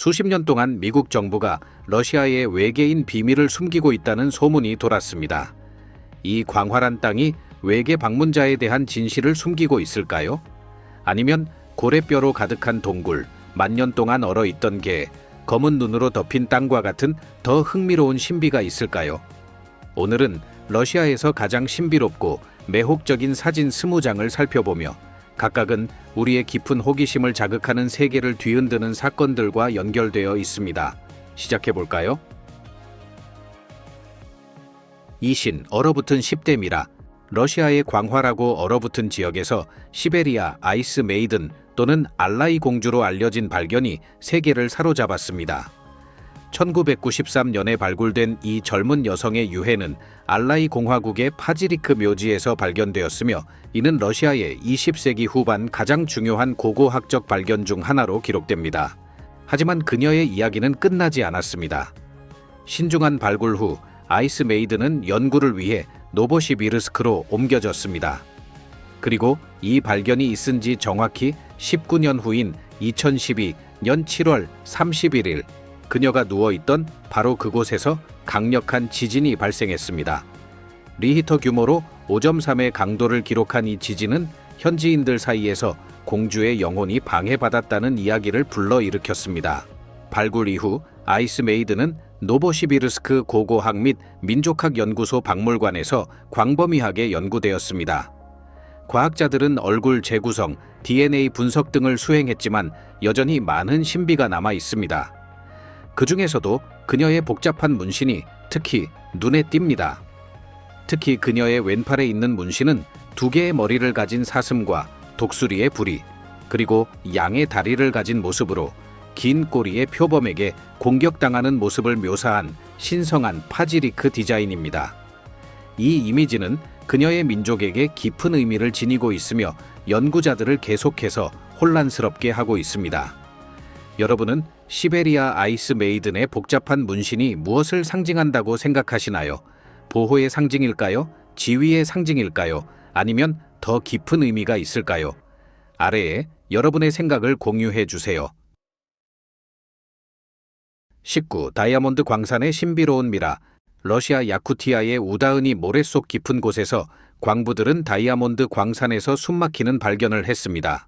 수십 년 동안 미국 정부가 러시아의 외계인 비밀을 숨기고 있다는 소문이 돌았습니다. 이 광활한 땅이 외계 방문자에 대한 진실을 숨기고 있을까요? 아니면 고래뼈로 가득한 동굴, 만년 동안 얼어있던 개, 검은 눈으로 덮인 땅과 같은 더 흥미로운 신비가 있을까요? 오늘은 러시아에서 가장 신비롭고 매혹적인 사진 20장을 살펴보며 각각은 우리의 깊은 호기심을 자극하는 세계를 뒤흔드는 사건들과 연결되어 있습니다. 시작해볼까요? 이신, 얼어붙은 10대 미라. 러시아의 광활하고 얼어붙은 지역에서 시베리아 아이스 메이든 또는 알라이 공주로 알려진 발견이 세계를 사로잡았습니다. 1993년에 발굴된 이 젊은 여성의 유해는 알라이 공화국의 파지리크 묘지에서 발견되었으며 이는 러시아의 20세기 후반 가장 중요한 고고학적 발견 중 하나로 기록됩니다. 하지만 그녀의 이야기는 끝나지 않았습니다. 신중한 발굴 후 아이스 메이드는 연구를 위해 노보시비르스크로 옮겨졌습니다. 그리고 이 발견이 있은 지 정확히 19년 후인 2012년 7월 31일 그녀가 누워있던 바로 그곳에서 강력한 지진이 발생했습니다. 리히터 규모로 5.3의 강도를 기록한 이 지진은 현지인들 사이에서 공주의 영혼이 방해받았다는 이야기를 불러일으켰습니다. 발굴 이후 아이스 메이드는 노보시비르스크 고고학 및 민족학 연구소 박물관에서 광범위하게 연구되었습니다. 과학자들은 얼굴 재구성, DNA 분석 등을 수행했지만 여전히 많은 신비가 남아 있습니다. 그 중에서도 그녀의 복잡한 문신이 특히 눈에 띕니다. 특히 그녀의 왼팔에 있는 문신은 2개의 머리를 가진 사슴과 독수리의 부리, 그리고 양의 다리를 가진 모습으로 긴 꼬리의 표범에게 공격당하는 모습을 묘사한 신성한 파지리크 디자인입니다. 이 이미지는 그녀의 민족에게 깊은 의미를 지니고 있으며 연구자들을 계속해서 혼란스럽게 하고 있습니다. 여러분은 시베리아 아이스 메이든의 복잡한 문신이 무엇을 상징한다고 생각하시나요? 보호의 상징일까요? 지위의 상징일까요? 아니면 더 깊은 의미가 있을까요? 아래에 여러분의 생각을 공유해 주세요. 19. 다이아몬드 광산의 신비로운 미라. 러시아 야쿠티아의 우다은이 모래 속 깊은 곳에서 광부들은 다이아몬드 광산에서 숨막히는 발견을 했습니다.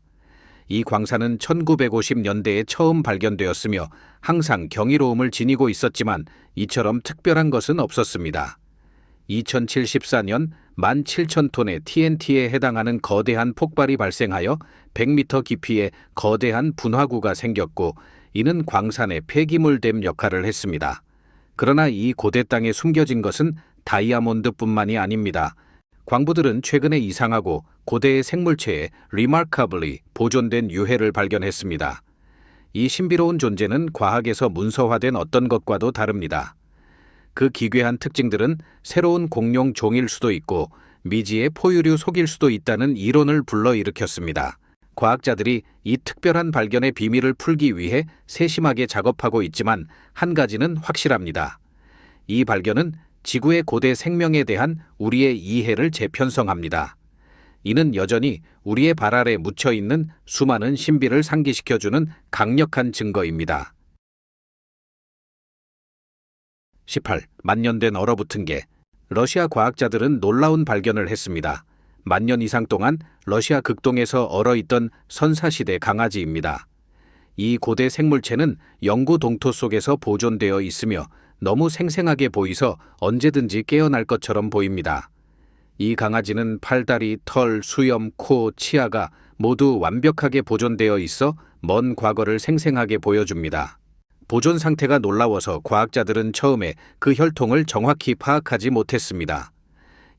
이 광산은 1950년대에 처음 발견되었으며 항상 경이로움을 지니고 있었지만 이처럼 특별한 것은 없었습니다. 2074년 17,000톤의 TNT에 해당하는 거대한 폭발이 발생하여 100m 깊이의 거대한 분화구가 생겼고 이는 광산의 폐기물댐 역할을 했습니다. 그러나 이 고대 땅에 숨겨진 것은 다이아몬드뿐만이 아닙니다. 광부들은 최근에 이상하고 고대의 생물체에 remarkably 보존된 유해를 발견했습니다. 이 신비로운 존재는 과학에서 문서화된 어떤 것과도 다릅니다. 그 기괴한 특징들은 새로운 공룡 종일 수도 있고 미지의 포유류 속일 수도 있다는 이론을 불러일으켰습니다. 과학자들이 이 특별한 발견의 비밀을 풀기 위해 세심하게 작업하고 있지만 한 가지는 확실합니다. 이 발견은 지구의 고대 생명에 대한 우리의 이해를 재편성합니다. 이는 여전히 우리의 발 아래 묻혀있는 수많은 신비를 상기시켜주는 강력한 증거입니다. 18. 만년된 얼어붙은 개. 러시아 과학자들은 놀라운 발견을 했습니다. 만년 이상 동안 러시아 극동에서 얼어있던 선사시대 강아지입니다. 이 고대 생물체는 영구 동토 속에서 보존되어 있으며 너무 생생하게 보이서 언제든지 깨어날 것처럼 보입니다. 이 강아지는 팔다리, 털, 수염, 코, 치아가 모두 완벽하게 보존되어 있어 먼 과거를 생생하게 보여줍니다. 보존 상태가 놀라워서 과학자들은 처음에 그 혈통을 정확히 파악하지 못했습니다.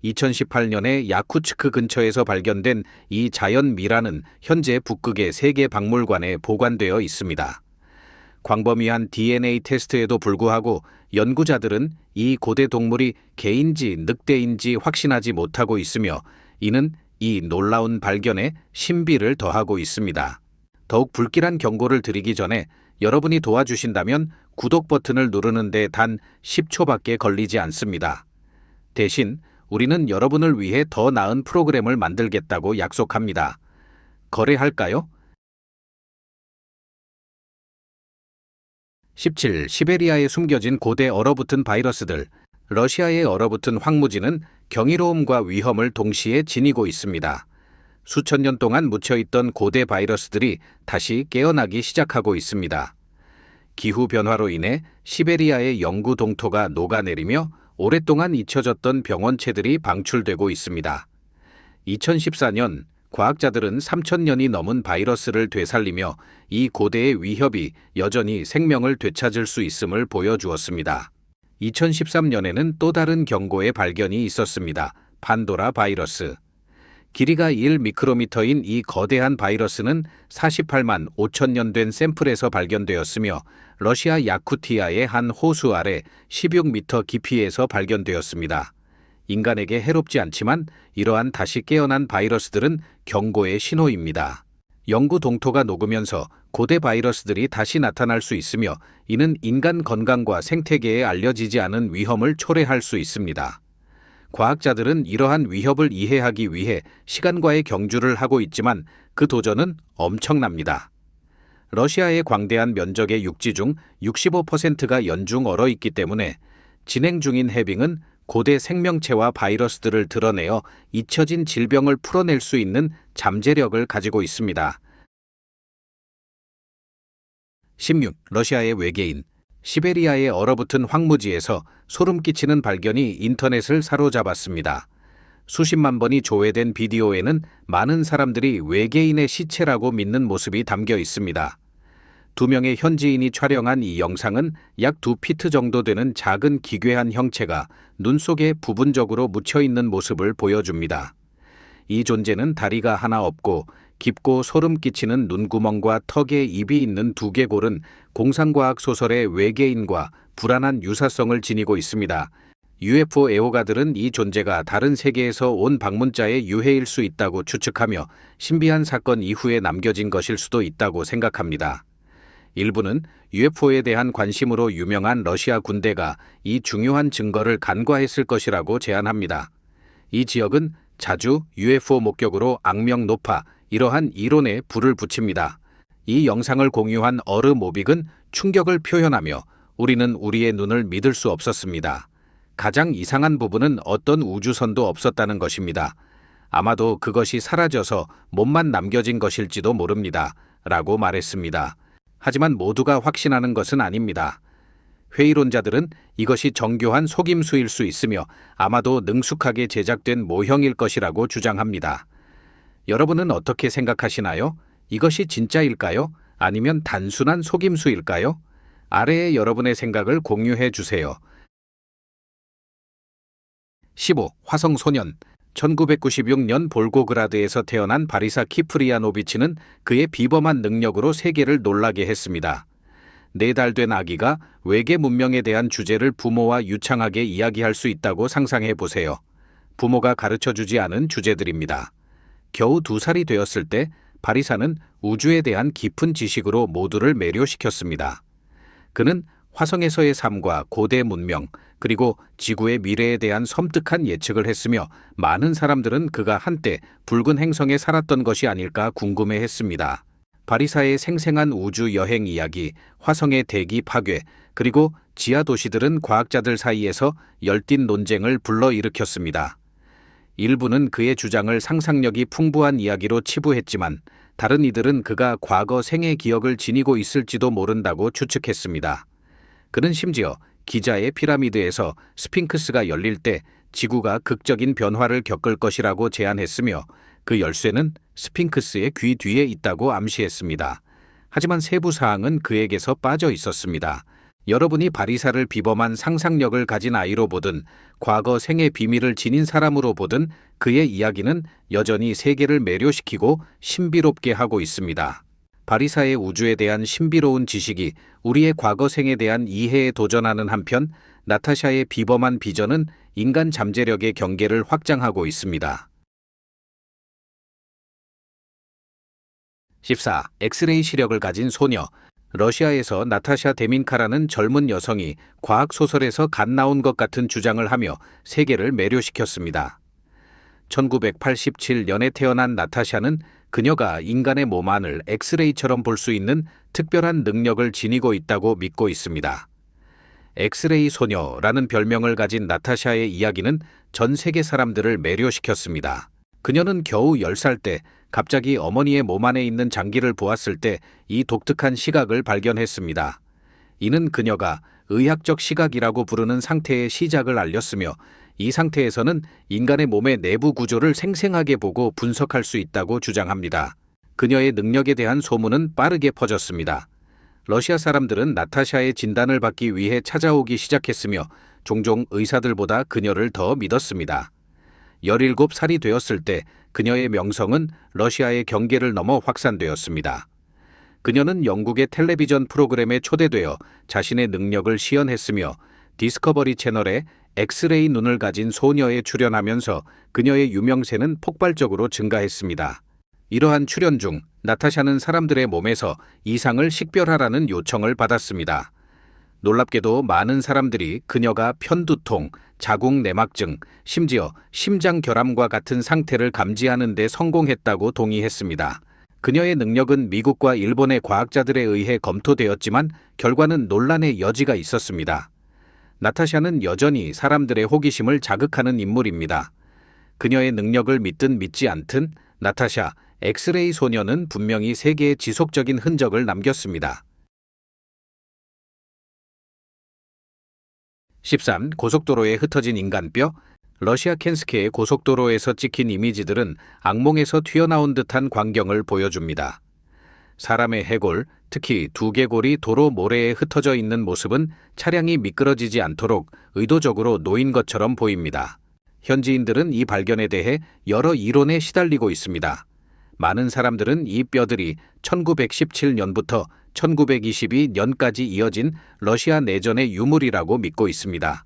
2018년에 야쿠츠크 근처에서 발견된 이 자연 미라는 현재 북극의 세계 박물관에 보관되어 있습니다. 광범위한 DNA 테스트에도 불구하고 연구자들은 이 고대 동물이 개인지 늑대인지 확신하지 못하고 있으며 이는 이 놀라운 발견에 신비를 더하고 있습니다. 더욱 불길한 경고를 드리기 전에 여러분이 도와주신다면 구독 버튼을 누르는데 단 10초밖에 걸리지 않습니다. 대신 우리는 여러분을 위해 더 나은 프로그램을 만들겠다고 약속합니다. 거래할까요? 17. 시베리아에 숨겨진 고대 얼어붙은 바이러스들. 러시아의 얼어붙은 황무지는 경이로움과 위험을 동시에 지니고 있습니다. 수천 년 동안 묻혀있던 고대 바이러스들이 다시 깨어나기 시작하고 있습니다. 기후변화로 인해 시베리아의 영구 동토가 녹아내리며 오랫동안 잊혀졌던 병원체들이 방출되고 있습니다. 2014년 과학자들은 3,000년이 넘은 바이러스를 되살리며 이 고대의 위협이 여전히 생명을 되찾을 수 있음을 보여주었습니다. 2013년에는 또 다른 경고의 발견이 있었습니다. 판도라 바이러스. 길이가 1미크로미터인 이 거대한 바이러스는 48만 5천 년 된 샘플에서 발견되었으며 러시아 야쿠티아의 한 호수 아래 16m 깊이에서 발견되었습니다. 인간에게 해롭지 않지만 이러한 다시 깨어난 바이러스들은 경고의 신호입니다. 영구 동토가 녹으면서 고대 바이러스들이 다시 나타날 수 있으며 이는 인간 건강과 생태계에 알려지지 않은 위험을 초래할 수 있습니다. 과학자들은 이러한 위협을 이해하기 위해 시간과의 경주를 하고 있지만 그 도전은 엄청납니다. 러시아의 광대한 면적의 육지 중 65%가 연중 얼어있기 때문에 진행 중인 해빙은 고대 생명체와 바이러스들을 드러내어 잊혀진 질병을 풀어낼 수 있는 잠재력을 가지고 있습니다. 16. 러시아의 외계인. 시베리아의 얼어붙은 황무지에서 소름 끼치는 발견이 인터넷을 사로잡았습니다. 수십만 번이 조회된 비디오에는 많은 사람들이 외계인의 시체라고 믿는 모습이 담겨 있습니다. 2명의 현지인이 촬영한 이 영상은 약 2피트 정도 되는 작은 기괴한 형체가 눈 속에 부분적으로 묻혀있는 모습을 보여줍니다. 이 존재는 다리가 하나 없고 깊고 소름 끼치는 눈구멍과 턱에 입이 있는 두개골은 공상과학 소설의 외계인과 불안한 유사성을 지니고 있습니다. UFO 애호가들은 이 존재가 다른 세계에서 온 방문자의 유해일 수 있다고 추측하며 신비한 사건 이후에 남겨진 것일 수도 있다고 생각합니다. 일부는 UFO에 대한 관심으로 유명한 러시아 군대가 이 중요한 증거를 간과했을 것이라고 제안합니다. 이 지역은 자주 UFO 목격으로 악명 높아 이러한 이론에 불을 붙입니다. 이 영상을 공유한 어르모빅은 충격을 표현하며 우리는 우리의 눈을 믿을 수 없었습니다. 가장 이상한 부분은 어떤 우주선도 없었다는 것입니다. 아마도 그것이 사라져서 몸만 남겨진 것일지도 모릅니다. 라고 말했습니다. 하지만 모두가 확신하는 것은 아닙니다. 회의론자들은 이것이 정교한 속임수일 수 있으며 아마도 능숙하게 제작된 모형일 것이라고 주장합니다. 여러분은 어떻게 생각하시나요? 이것이 진짜일까요? 아니면 단순한 속임수일까요? 아래에 여러분의 생각을 공유해 주세요. 15. 화성소년. 1996년 볼고그라드에서 태어난 바리사 키프리아노비치는 그의 비범한 능력으로 세계를 놀라게 했습니다. 4달 된 아기가 외계 문명에 대한 주제를 부모와 유창하게 이야기할 수 있다고 상상해 보세요. 부모가 가르쳐주지 않은 주제들입니다. 겨우 2살이 되었을 때 바리사는 우주에 대한 깊은 지식으로 모두를 매료시켰습니다. 그는 화성에서의 삶과 고대 문명, 그리고 지구의 미래에 대한 섬뜩한 예측을 했으며 많은 사람들은 그가 한때 붉은 행성에 살았던 것이 아닐까 궁금해했습니다. 바리사의 생생한 우주 여행 이야기, 화성의 대기 파괴, 그리고 지하 도시들은 과학자들 사이에서 열띤 논쟁을 불러일으켰습니다. 일부는 그의 주장을 상상력이 풍부한 이야기로 치부했지만 다른 이들은 그가 과거 생애 기억을 지니고 있을지도 모른다고 추측했습니다. 그는 심지어 기자의 피라미드에서 스핑크스가 열릴 때 지구가 극적인 변화를 겪을 것이라고 제안했으며 그 열쇠는 스핑크스의 귀 뒤에 있다고 암시했습니다. 하지만 세부 사항은 그에게서 빠져 있었습니다. 여러분이 바리사를 비범한 상상력을 가진 아이로 보든 과거 생의 비밀을 지닌 사람으로 보든 그의 이야기는 여전히 세계를 매료시키고 신비롭게 하고 있습니다. 바리사의 우주에 대한 신비로운 지식이 우리의 과거 생에 대한 이해에 도전하는 한편 나타샤의 비범한 비전은 인간 잠재력의 경계를 확장하고 있습니다. 14. 엑스레이 시력을 가진 소녀. 러시아에서 나타샤 데민카라는 젊은 여성이 과학소설에서 갓 나온 것 같은 주장을 하며 세계를 매료시켰습니다. 1987년에 태어난 나타샤는 그녀가 인간의 몸 안을 엑스레이처럼 볼 수 있는 특별한 능력을 지니고 있다고 믿고 있습니다. 엑스레이 소녀라는 별명을 가진 나타샤의 이야기는 전 세계 사람들을 매료시켰습니다. 그녀는 겨우 10살 때 갑자기 어머니의 몸 안에 있는 장기를 보았을 때 이 독특한 시각을 발견했습니다. 이는 그녀가 의학적 시각이라고 부르는 상태의 시작을 알렸으며, 이 상태에서는 인간의 몸의 내부 구조를 생생하게 보고 분석할 수 있다고 주장합니다. 그녀의 능력에 대한 소문은 빠르게 퍼졌습니다. 러시아 사람들은 나타샤의 진단을 받기 위해 찾아오기 시작했으며 종종 의사들보다 그녀를 더 믿었습니다. 17살이 되었을 때 그녀의 명성은 러시아의 경계를 넘어 확산되었습니다. 그녀는 영국의 텔레비전 프로그램에 초대되어 자신의 능력을 시연했으며 디스커버리 채널에 엑스레이 눈을 가진 소녀에 출연하면서 그녀의 유명세는 폭발적으로 증가했습니다. 이러한 출연 중 나타샤는 사람들의 몸에서 이상을 식별하라는 요청을 받았습니다. 놀랍게도 많은 사람들이 그녀가 편두통, 자궁 내막증, 심지어 심장 결함과 같은 상태를 감지하는 데 성공했다고 동의했습니다. 그녀의 능력은 미국과 일본의 과학자들에 의해 검토되었지만 결과는 논란의 여지가 있었습니다. 나타샤는 여전히 사람들의 호기심을 자극하는 인물입니다. 그녀의 능력을 믿든 믿지 않든 나타샤, 엑스레이 소녀는 분명히 세계에 지속적인 흔적을 남겼습니다. 13. 고속도로에 흩어진 인간뼈. 러시아 캔스크의 고속도로에서 찍힌 이미지들은 악몽에서 튀어나온 듯한 광경을 보여줍니다. 사람의 해골, 특히 두개골이 도로 모래에 흩어져 있는 모습은 차량이 미끄러지지 않도록 의도적으로 놓인 것처럼 보입니다. 현지인들은 이 발견에 대해 여러 이론에 시달리고 있습니다. 많은 사람들은 이 뼈들이 1917년부터 1922년까지 이어진 러시아 내전의 유물이라고 믿고 있습니다.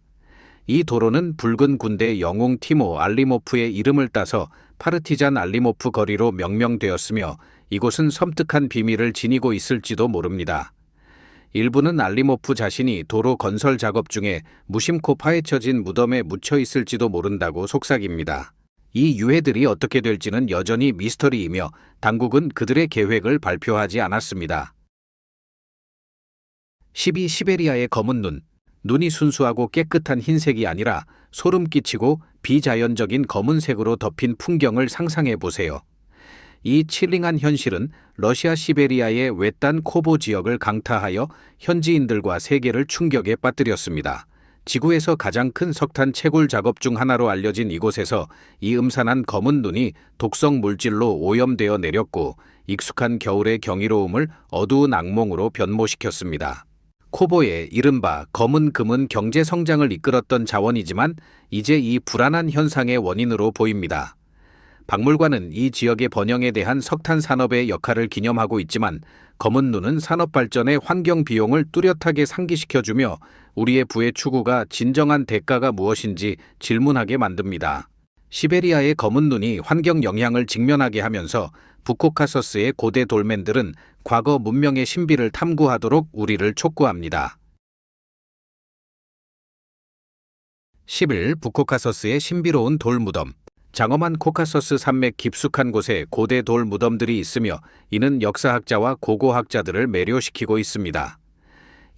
이 도로는 붉은 군대 영웅 티모 알리모프의 이름을 따서 파르티잔 알리모프 거리로 명명되었으며, 이곳은 섬뜩한 비밀을 지니고 있을지도 모릅니다. 일부는 알리모프 자신이 도로 건설 작업 중에 무심코 파헤쳐진 무덤에 묻혀 있을지도 모른다고 속삭입니다. 이 유해들이 어떻게 될지는 여전히 미스터리이며 당국은 그들의 계획을 발표하지 않았습니다. 12. 시베리아의 검은 눈. 눈이 순수하고 깨끗한 흰색이 아니라 소름 끼치고 비자연적인 검은색으로 덮인 풍경을 상상해 보세요. 이 칠링한 현실은 러시아 시베리아의 외딴 코보 지역을 강타하여 현지인들과 세계를 충격에 빠뜨렸습니다. 지구에서 가장 큰 석탄 채굴 작업 중 하나로 알려진 이곳에서 이 음산한 검은 눈이 독성 물질로 오염되어 내렸고, 익숙한 겨울의 경이로움을 어두운 악몽으로 변모시켰습니다. 코보의 이른바 검은 금은 경제 성장을 이끌었던 자원이지만 이제 이 불안한 현상의 원인으로 보입니다. 박물관은 이 지역의 번영에 대한 석탄 산업의 역할을 기념하고 있지만, 검은 눈은 산업 발전의 환경 비용을 뚜렷하게 상기시켜주며 우리의 부의 추구가 진정한 대가가 무엇인지 질문하게 만듭니다. 시베리아의 검은 눈이 환경 영향을 직면하게 하면서 부코카서스의 고대 돌멘들은 과거 문명의 신비를 탐구하도록 우리를 촉구합니다. 11. 부코카서스의 신비로운 돌 무덤. 장엄한 코카서스 산맥 깊숙한 곳에 고대 돌 무덤들이 있으며 이는 역사학자와 고고학자들을 매료시키고 있습니다.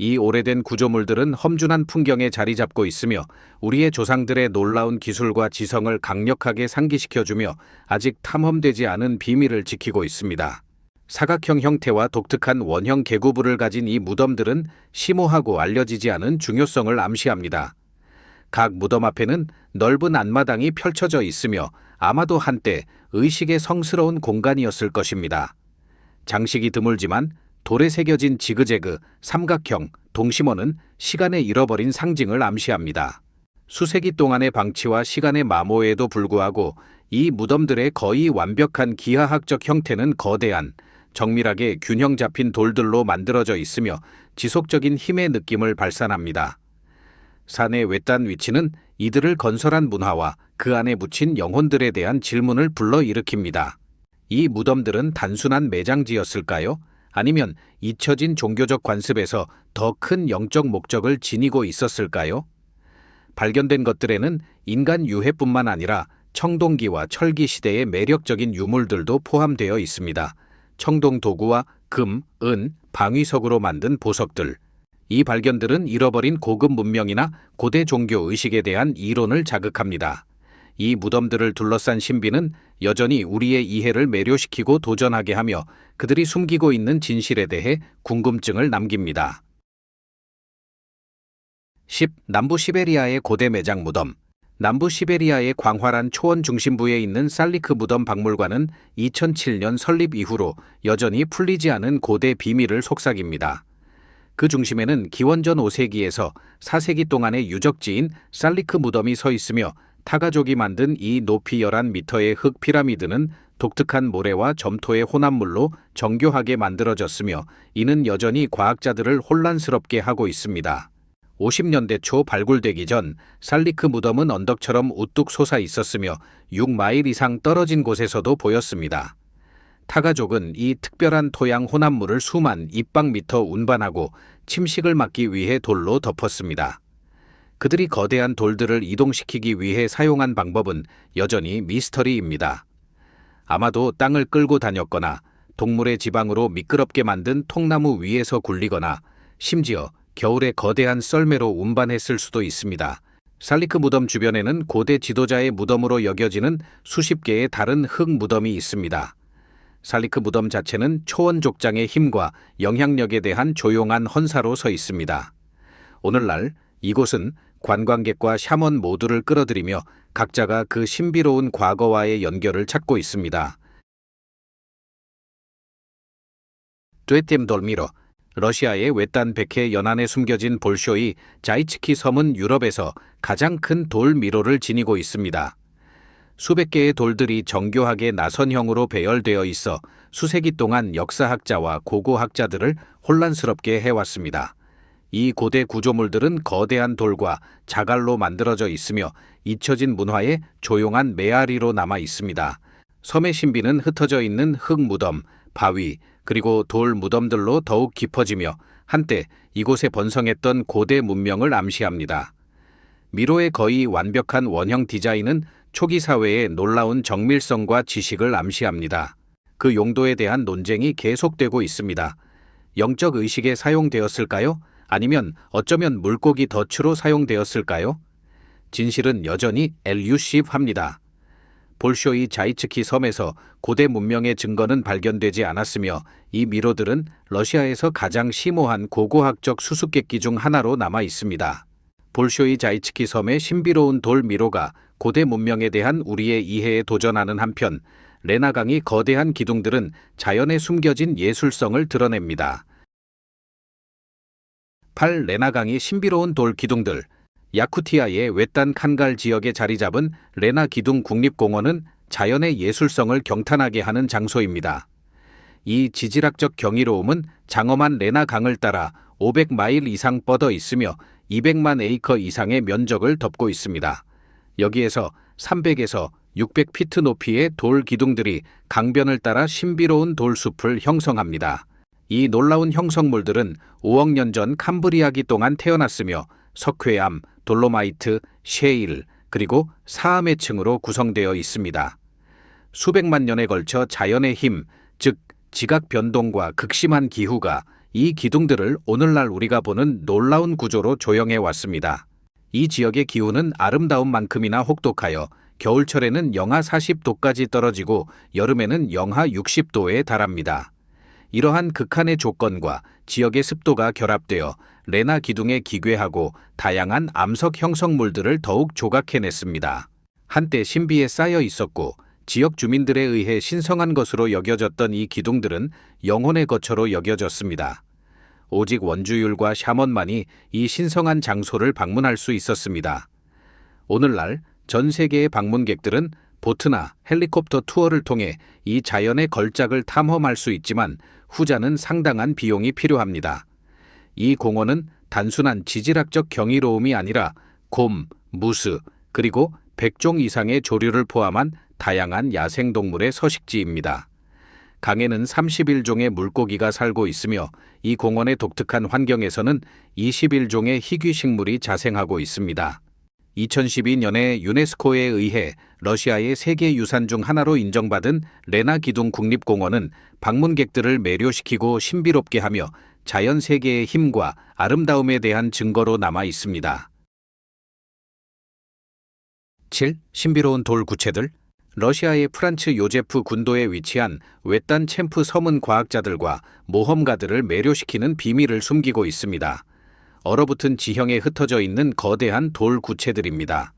이 오래된 구조물들은 험준한 풍경에 자리 잡고 있으며 우리의 조상들의 놀라운 기술과 지성을 강력하게 상기시켜주며 아직 탐험되지 않은 비밀을 지키고 있습니다. 사각형 형태와 독특한 원형 계구부를 가진 이 무덤들은 심오하고 알려지지 않은 중요성을 암시합니다. 각 무덤 앞에는 넓은 앞마당이 펼쳐져 있으며 아마도 한때 의식의 성스러운 공간이었을 것입니다. 장식이 드물지만 돌에 새겨진 지그재그, 삼각형, 동심원은 시간에 잃어버린 상징을 암시합니다. 수세기 동안의 방치와 시간의 마모에도 불구하고 이 무덤들의 거의 완벽한 기하학적 형태는 거대한, 정밀하게 균형 잡힌 돌들로 만들어져 있으며 지속적인 힘의 느낌을 발산합니다. 산의 외딴 위치는 이들을 건설한 문화와 그 안에 묻힌 영혼들에 대한 질문을 불러일으킵니다. 이 무덤들은 단순한 매장지였을까요? 아니면 잊혀진 종교적 관습에서 더 큰 영적 목적을 지니고 있었을까요? 발견된 것들에는 인간 유해뿐만 아니라 청동기와 철기 시대의 매력적인 유물들도 포함되어 있습니다. 청동 도구와 금, 은, 방위석으로 만든 보석들. 이 발견들은 잃어버린 고급 문명이나 고대 종교 의식에 대한 이론을 자극합니다. 이 무덤들을 둘러싼 신비는 여전히 우리의 이해를 매료시키고 도전하게 하며 그들이 숨기고 있는 진실에 대해 궁금증을 남깁니다. 10. 남부 시베리아의 고대 매장 무덤. 남부 시베리아의 광활한 초원 중심부에 있는 살리크 무덤 박물관은 2007년 설립 이후로 여전히 풀리지 않은 고대 비밀을 속삭입니다. 그 중심에는 기원전 5세기에서 4세기 동안의 유적지인 살리크 무덤이 서 있으며 타가족이 만든 이 높이 11m의 흙 피라미드는 독특한 모래와 점토의 혼합물로 정교하게 만들어졌으며 이는 여전히 과학자들을 혼란스럽게 하고 있습니다. 50년대 초 발굴되기 전 살리크 무덤은 언덕처럼 우뚝 솟아 있었으며 6마일 이상 떨어진 곳에서도 보였습니다. 타가족은 이 특별한 토양 혼합물을 수만 입방미터 운반하고 침식을 막기 위해 돌로 덮었습니다. 그들이 거대한 돌들을 이동시키기 위해 사용한 방법은 여전히 미스터리입니다. 아마도 땅을 끌고 다녔거나 동물의 지방으로 미끄럽게 만든 통나무 위에서 굴리거나 심지어 겨울에 거대한 썰매로 운반했을 수도 있습니다. 살리크 무덤 주변에는 고대 지도자의 무덤으로 여겨지는 수십 개의 다른 흙 무덤이 있습니다. 살리크 무덤 자체는 초원 족장의 힘과 영향력에 대한 조용한 헌사로 서 있습니다. 오늘날 이곳은 관광객과 샤먼 모두를 끌어들이며 각자가 그 신비로운 과거와의 연결을 찾고 있습니다. 뚜에템 돌미로. 러시아의 외딴 백해 연안에 숨겨진 볼쇼이 자이츠키 섬은 유럽에서 가장 큰 돌 미로를 지니고 있습니다. 수백 개의 돌들이 정교하게 나선형으로 배열되어 있어 수세기 동안 역사학자와 고고학자들을 혼란스럽게 해왔습니다. 이 고대 구조물들은 거대한 돌과 자갈로 만들어져 있으며 잊혀진 문화의 조용한 메아리로 남아 있습니다. 섬의 신비는 흩어져 있는 흙 무덤, 바위, 그리고 돌 무덤들로 더욱 깊어지며 한때 이곳에 번성했던 고대 문명을 암시합니다. 미로의 거의 완벽한 원형 디자인은 초기 사회의 놀라운 정밀성과 지식을 암시합니다. 그 용도에 대한 논쟁이 계속되고 있습니다. 영적 의식에 사용되었을까요? 아니면 어쩌면 물고기 덫으로 사용되었을까요? 진실은 여전히 엘유시브합니다. 볼쇼이 자이츠키 섬에서 고대 문명의 증거는 발견되지 않았으며 이 미로들은 러시아에서 가장 심오한 고고학적 수수께끼 중 하나로 남아 있습니다. 볼쇼이 자이츠키 섬의 신비로운 돌 미로가 고대 문명에 대한 우리의 이해에 도전하는 한편 레나강의 거대한 기둥들은 자연에 숨겨진 예술성을 드러냅니다. 8. 레나강의 신비로운 돌 기둥들. 야쿠티아의 외딴 칸갈 지역에 자리 잡은 레나 기둥 국립공원은 자연의 예술성을 경탄하게 하는 장소입니다. 이 지질학적 경이로움은 장엄한 레나 강을 따라 500마일 이상 뻗어 있으며 200만 에이커 이상의 면적을 덮고 있습니다. 여기에서 300에서 600피트 높이의 돌 기둥들이 강변을 따라 신비로운 돌숲을 형성합니다. 이 놀라운 형성물들은 5억 년 전 캄브리아기 동안 태어났으며 석회암, 돌로마이트, 셰일, 그리고 사암의 층으로 구성되어 있습니다. 수백만 년에 걸쳐 자연의 힘, 즉 지각 변동과 극심한 기후가 이 기둥들을 오늘날 우리가 보는 놀라운 구조로 조형해 왔습니다. 이 지역의 기후는 아름다운 만큼이나 혹독하여 겨울철에는 영하 40도까지 떨어지고 여름에는 영하 60도에 달합니다. 이러한 극한의 조건과 지역의 습도가 결합되어 레나 기둥에 기괴하고 다양한 암석 형성물들을 더욱 조각해냈습니다. 한때 신비에 쌓여 있었고 지역 주민들에 의해 신성한 것으로 여겨졌던 이 기둥들은 영혼의 거처로 여겨졌습니다. 오직 원주율과 샤먼만이 이 신성한 장소를 방문할 수 있었습니다. 오늘날 전 세계의 방문객들은 보트나 헬리콥터 투어를 통해 이 자연의 걸작을 탐험할 수 있지만 후자는 상당한 비용이 필요합니다. 이 공원은 단순한 지질학적 경이로움이 아니라 곰, 무스, 그리고 100종 이상의 조류를 포함한 다양한 야생동물의 서식지입니다. 강에는 31종의 물고기가 살고 있으며 이 공원의 독특한 환경에서는 21종의 희귀식물이 자생하고 있습니다. 2012년에 유네스코에 의해 러시아의 세계 유산 중 하나로 인정받은 레나 기둥 국립공원은 방문객들을 매료시키고 신비롭게 하며 자연 세계의 힘과 아름다움에 대한 증거로 남아 있습니다. 7. 신비로운 돌 구체들. 러시아의 프란츠 요제프 군도에 위치한 외딴 챔프 섬은 과학자들과 모험가들을 매료시키는 비밀을 숨기고 있습니다. 얼어붙은 지형에 흩어져 있는 거대한 돌 구체들입니다.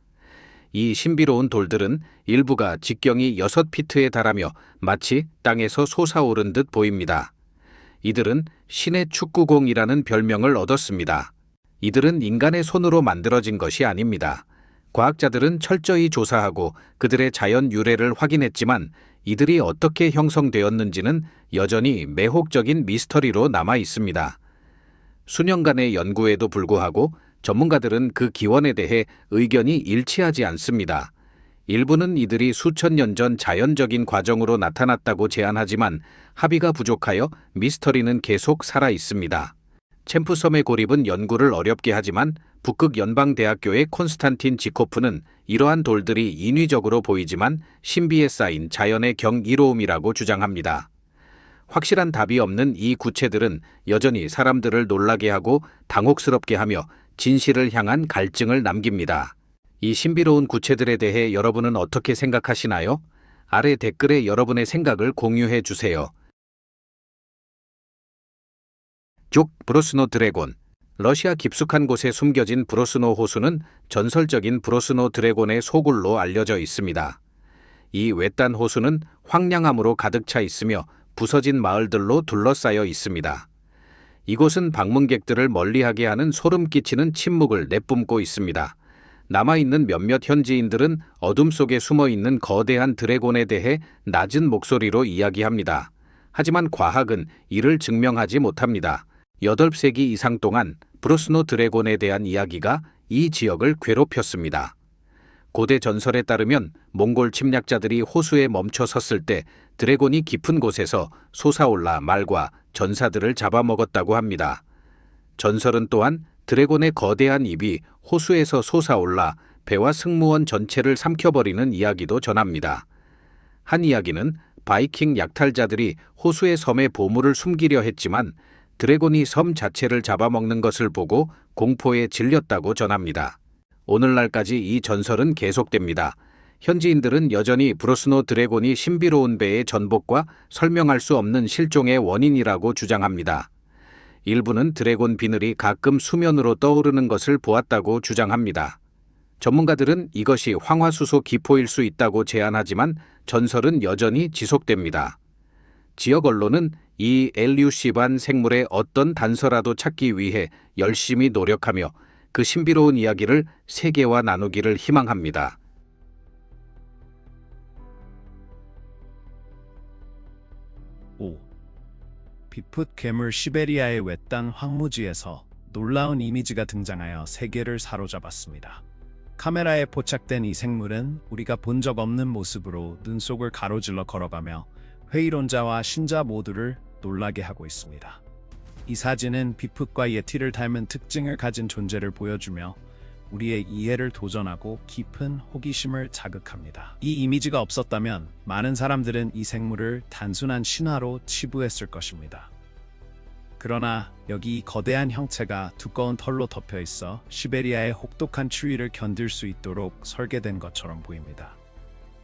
이 신비로운 돌들은 일부가 직경이 6피트에 달하며 마치 땅에서 솟아오른 듯 보입니다. 이들은 신의 축구공이라는 별명을 얻었습니다. 이들은 인간의 손으로 만들어진 것이 아닙니다. 과학자들은 철저히 조사하고 그들의 자연 유래를 확인했지만 이들이 어떻게 형성되었는지는 여전히 매혹적인 미스터리로 남아 있습니다. 수년간의 연구에도 불구하고 전문가들은 그 기원에 대해 의견이 일치하지 않습니다. 일부는 이들이 수천 년 전 자연적인 과정으로 나타났다고 제안하지만 합의가 부족하여 미스터리는 계속 살아 있습니다. 챔프섬의 고립은 연구를 어렵게 하지만 북극 연방대학교의 콘스탄틴 지코프는 이러한 돌들이 인위적으로 보이지만 신비에 쌓인 자연의 경이로움이라고 주장합니다. 확실한 답이 없는 이 구체들은 여전히 사람들을 놀라게 하고 당혹스럽게 하며 진실을 향한 갈증을 남깁니다. 이 신비로운 구체들에 대해 여러분은 어떻게 생각하시나요? 아래 댓글에 여러분의 생각을 공유해 주세요. 쭉 브로스노 드래곤. 러시아 깊숙한 곳에 숨겨진 브로스노 호수는 전설적인 브로스노 드래곤의 소굴로 알려져 있습니다. 이 외딴 호수는 황량함으로 가득 차 있으며 부서진 마을들로 둘러싸여 있습니다. 이곳은 방문객들을 멀리하게 하는 소름 끼치는 침묵을 내뿜고 있습니다. 남아있는 몇몇 현지인들은 어둠 속에 숨어있는 거대한 드래곤에 대해 낮은 목소리로 이야기합니다. 하지만 과학은 이를 증명하지 못합니다. 8세기 이상 동안 브로스노 드래곤에 대한 이야기가 이 지역을 괴롭혔습니다. 고대 전설에 따르면 몽골 침략자들이 호수에 멈춰 섰을 때 드래곤이 깊은 곳에서 솟아올라 말과 전사들을 잡아먹었다고 합니다. 전설은 또한 드래곤의 거대한 입이 호수에서 솟아올라 배와 승무원 전체를 삼켜버리는 이야기도 전합니다. 한 이야기는 바이킹 약탈자들이 호수의 섬에 보물을 숨기려 했지만 드래곤이 섬 자체를 잡아먹는 것을 보고 공포에 질렸다고 전합니다. 오늘날까지 이 전설은 계속됩니다. 현지인들은 여전히 브로스노 드래곤이 신비로운 배의 전복과 설명할 수 없는 실종의 원인이라고 주장합니다. 일부는 드래곤 비늘이 가끔 수면으로 떠오르는 것을 보았다고 주장합니다. 전문가들은 이것이 황화수소 기포일 수 있다고 제안하지만 전설은 여전히 지속됩니다. 지역 언론은 이 엘류시반 생물의 어떤 단서라도 찾기 위해 열심히 노력하며 그 신비로운 이야기를 세계와 나누기를 희망합니다. 5. 비풋 괴물. 시베리아의 외딴 황무지에서 놀라운 이미지가 등장하여 세계를 사로잡았습니다. 카메라에 포착된 이 생물은 우리가 본 적 없는 모습으로 눈 속을 가로질러 걸어가며 회의론자와 신자 모두를 놀라게 하고 있습니다. 이 사진은 비풋과 예티를 닮은 특징을 가진 존재를 보여주며 우리의 이해를 도전하고 깊은 호기심을 자극합니다. 이 이미지가 없었다면 많은 사람들은 이 생물을 단순한 신화로 치부했을 것입니다. 그러나 여기 이 거대한 형체가 두꺼운 털로 덮여 있어 시베리아의 혹독한 추위를 견딜 수 있도록 설계된 것처럼 보입니다.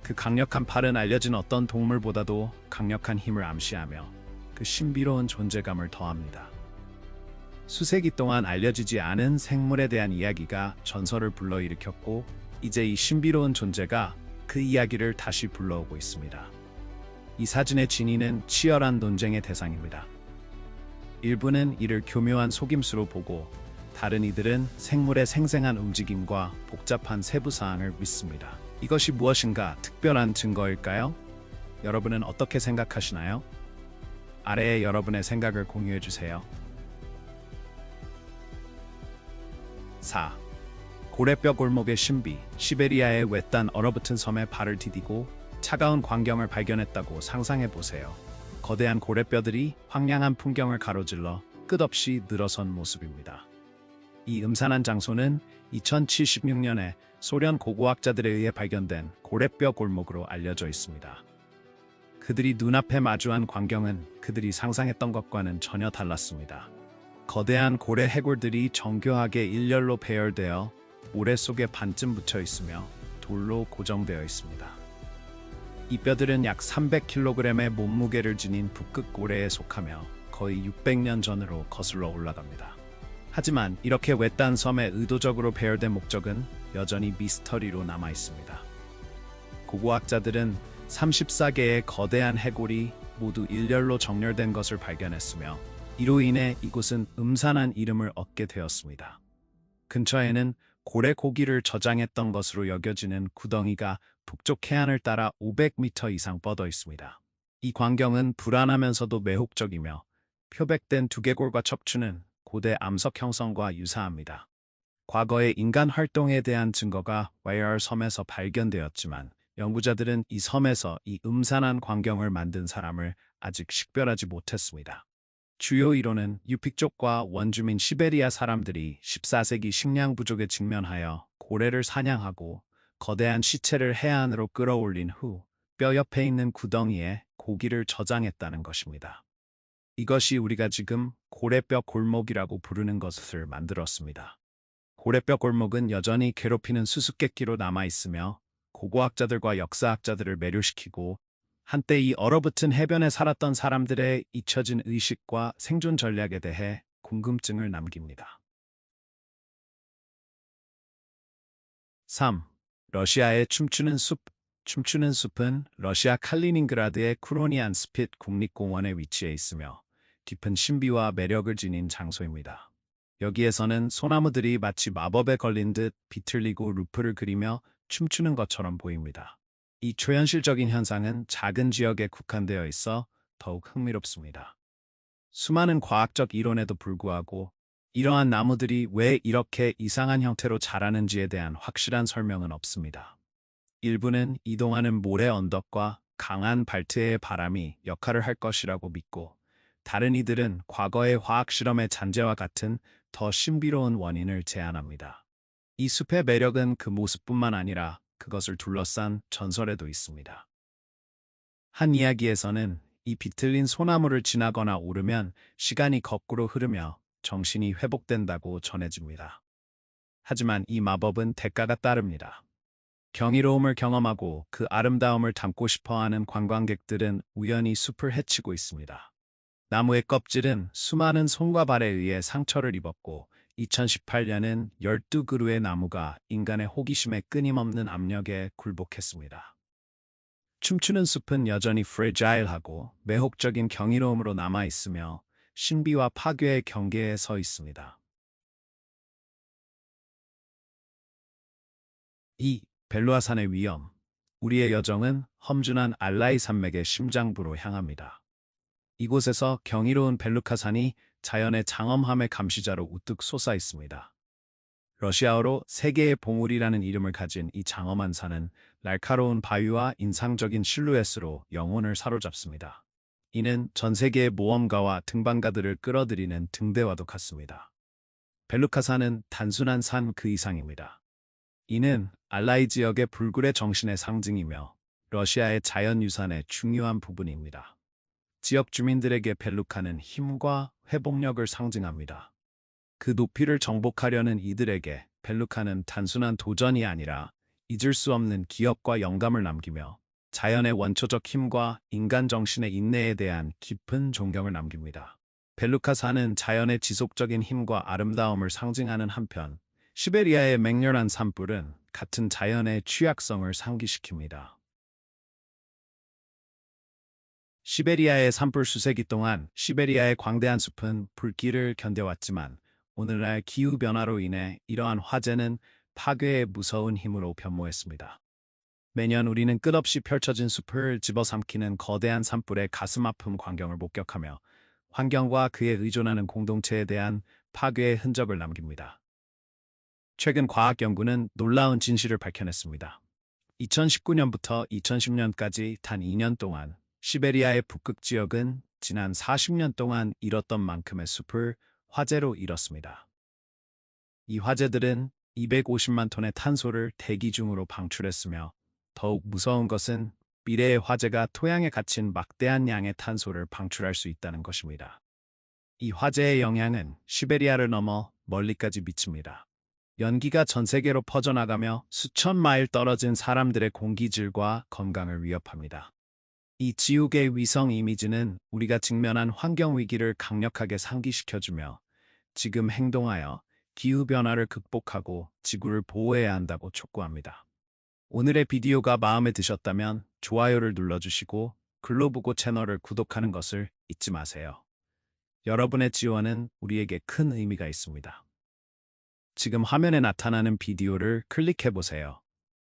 그 강력한 팔은 알려진 어떤 동물보다도 강력한 힘을 암시하며 그 신비로운 존재감을 더합니다. 수세기 동안 알려지지 않은 생물에 대한 이야기가 전설을 불러일으켰고 이제 이 신비로운 존재가 그 이야기를 다시 불러오고 있습니다. 이 사진의 진위는 치열한 논쟁의 대상입니다. 일부는 이를 교묘한 속임수로 보고 다른 이들은 생물의 생생한 움직임과 복잡한 세부사항을 믿습니다. 이것이 무엇인가 특별한 증거일까요? 여러분은 어떻게 생각하시나요? 아래에 여러분의 생각을 공유해주세요. 4. 고래뼈 골목의 신비. 시베리아의 외딴 얼어붙은 섬에 발을 디디고 차가운 광경을 발견했다고 상상해보세요. 거대한 고래뼈들이 황량한 풍경을 가로질러 끝없이 늘어선 모습입니다. 이 음산한 장소는 2076년에 소련 고고학자들에 의해 발견된 고래뼈 골목으로 알려져 있습니다. 그들이 눈앞에 마주한 광경은 그들이 상상했던 것과는 전혀 달랐습니다. 거대한 고래 해골들이 정교하게 일렬로 배열되어 모래 속에 반쯤 묻혀 있으며 돌로 고정되어 있습니다. 이 뼈들은 약 300kg의 몸무게를 지닌 북극 고래에 속하며 거의 600년 전으로 거슬러 올라갑니다. 하지만 이렇게 외딴 섬에 의도적으로 배열된 목적은 여전히 미스터리로 남아 있습니다. 고고학자들은 34개의 거대한 해골이 모두 일렬로 정렬된 것을 발견했으며 이로 인해 이곳은 음산한 이름을 얻게 되었습니다. 근처에는 고래 고기를 저장했던 것으로 여겨지는 구덩이가 북쪽 해안을 따라 500m 이상 뻗어 있습니다. 이 광경은 불안하면서도 매혹적이며 표백된 두개골과 척추는 고대 암석 형성과 유사합니다. 과거의 인간 활동에 대한 증거가 와이어 섬에서 발견되었지만 연구자들은 이 섬에서 이 음산한 광경을 만든 사람을 아직 식별하지 못했습니다. 주요 이론은 유픽족과 원주민 시베리아 사람들이 14세기 식량 부족에 직면하여 고래를 사냥하고 거대한 시체를 해안으로 끌어올린 후 뼈 옆에 있는 구덩이에 고기를 저장했다는 것입니다. 이것이 우리가 지금 고래뼈 골목이라고 부르는 것을 만들었습니다. 고래뼈 골목은 여전히 괴롭히는 수수께끼로 남아있으며 고고학자들과 역사학자들을 매료시키고 한때 이 얼어붙은 해변에 살았던 사람들의 잊혀진 의식과 생존 전략에 대해 궁금증을 남깁니다. 3. 러시아의 춤추는 숲. 춤추는 숲은 러시아 칼리닝그라드의 쿠로니안 스핏 국립공원에 위치해 있으며 깊은 신비와 매력을 지닌 장소입니다. 여기에서는 소나무들이 마치 마법에 걸린 듯 비틀리고 루프를 그리며 춤추는 것처럼 보입니다. 이 초현실적인 현상은 작은 지역에 국한되어 있어 더욱 흥미롭습니다. 수많은 과학적 이론에도 불구하고 이러한 나무들이 왜 이렇게 이상한 형태로 자라는지에 대한 확실한 설명은 없습니다. 일부는 이동하는 모래 언덕과 강한 발트해의 바람이 역할을 할 것이라고 믿고 다른 이들은 과거의 화학실험의 잔재와 같은 더 신비로운 원인을 제안합니다. 이 숲의 매력은 그 모습뿐만 아니라 그것을 둘러싼 전설에도 있습니다. 한 이야기에서는 이 비틀린 소나무를 지나거나 오르면 시간이 거꾸로 흐르며 정신이 회복된다고 전해집니다. 하지만 이 마법은 대가가 따릅니다. 경이로움을 경험하고 그 아름다움을 담고 싶어하는 관광객들은 우연히 숲을 헤치고 있습니다. 나무의 껍질은 수많은 손과 발에 의해 상처를 입었고 2018년은 12그루의 나무가 인간의 호기심에 끊임없는 압력에 굴복했습니다. 춤추는 숲은 여전히 프레자일하고 매혹적인 경이로움으로 남아있으며 신비와 파괴의 경계에 서 있습니다. 2. 벨루아산의 위험. 우리의 여정은 험준한 알라이 산맥의 심장부로 향합니다. 이곳에서 경이로운 벨루카산이 자연의 장엄함의 감시자로 우뚝 솟아 있습니다. 러시아어로 세계의 봉우리라는 이름을 가진 이 장엄한 산은 날카로운 바위와 인상적인 실루엣으로 영혼을 사로잡습니다. 이는 전 세계의 모험가와 등반가들을 끌어들이는 등대와도 같습니다. 벨루카산은 단순한 산 그 이상입니다. 이는 알라이 지역의 불굴의 정신의 상징이며 러시아의 자연유산의 중요한 부분입니다. 지역 주민들에게 벨루카는 힘과 회복력을 상징합니다. 그 높이를 정복하려는 이들에게 벨루카는 단순한 도전이 아니라 잊을 수 없는 기억과 영감을 남기며 자연의 원초적 힘과 인간 정신의 인내에 대한 깊은 존경을 남깁니다. 벨루카산은 자연의 지속적인 힘과 아름다움을 상징하는 한편 시베리아의 맹렬한 산불은 같은 자연의 취약성을 상기시킵니다. 시베리아의 산불 수세기 동안 시베리아의 광대한 숲은 불길을 견뎌왔지만 오늘날 기후변화로 인해 이러한 화재는 파괴의 무서운 힘으로 변모했습니다. 매년 우리는 끝없이 펼쳐진 숲을 집어삼키는 거대한 산불의 가슴 아픈 광경을 목격하며 환경과 그에 의존하는 공동체에 대한 파괴의 흔적을 남깁니다. 최근 과학 연구는 놀라운 진실을 밝혀냈습니다. 2019년부터 2010년까지 단 2년 동안 시베리아의 북극 지역은 지난 40년 동안 잃었던 만큼의 숲을 화재로 잃었습니다. 이 화재들은 250만 톤의 탄소를 대기 중으로 방출했으며 더욱 무서운 것은 미래의 화재가 토양에 갇힌 막대한 양의 탄소를 방출할 수 있다는 것입니다. 이 화재의 영향은 시베리아를 넘어 멀리까지 미칩니다. 연기가 전 세계로 퍼져나가며 수천 마일 떨어진 사람들의 공기질과 건강을 위협합니다. 이 지옥의 위성 이미지는 우리가 직면한 환경 위기를 강력하게 상기시켜주며 지금 행동하여 기후변화를 극복하고 지구를 보호해야 한다고 촉구합니다. 오늘의 비디오가 마음에 드셨다면 좋아요를 눌러주시고 글로보고 채널을 구독하는 것을 잊지 마세요. 여러분의 지원은 우리에게 큰 의미가 있습니다. 지금 화면에 나타나는 비디오를 클릭해보세요.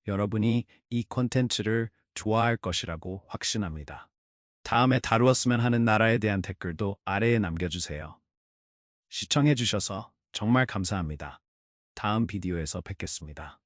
여러분이 이 콘텐츠를 좋아할 것이라고 확신합니다. 다음에 다루었으면 하는 나라에 대한 댓글도 아래에 남겨주세요. 시청해주셔서 정말 감사합니다. 다음 비디오에서 뵙겠습니다.